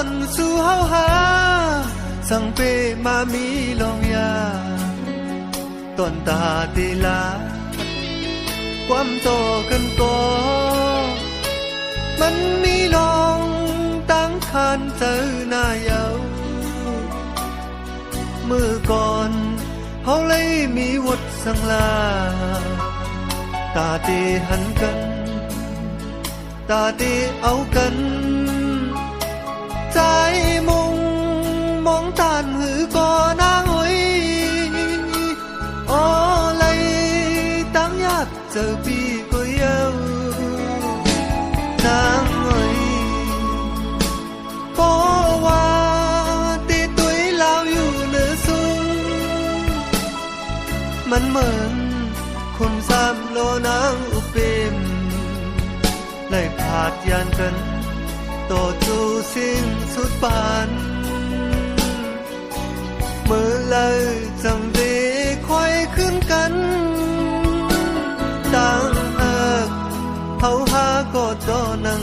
อนสู่เฮาหาสังเปมามีลองยาตอนตาตีลาความโตกันก็มันมีลองตั้งคันเจอหน้าเยาเมื่อก่อนเฮาเลยมีวดสังลาตาตีหันกันตาตีเอากันใจมุงมองตานหือก่อนางหอยอ๋อเลยตั้งยากเจอปีก็เยาวนางหอยเพราะว่าตีตุยลาวอยู่เหนือสูงมันเหมือนคนสามโลนางอุเปมเลยผาดยานกันต่อจูสิ้นสุดปานเมื่อเลยจังได้ค่อยขึ้นกันต่างหากเฮาหาก็ต่อนั่ง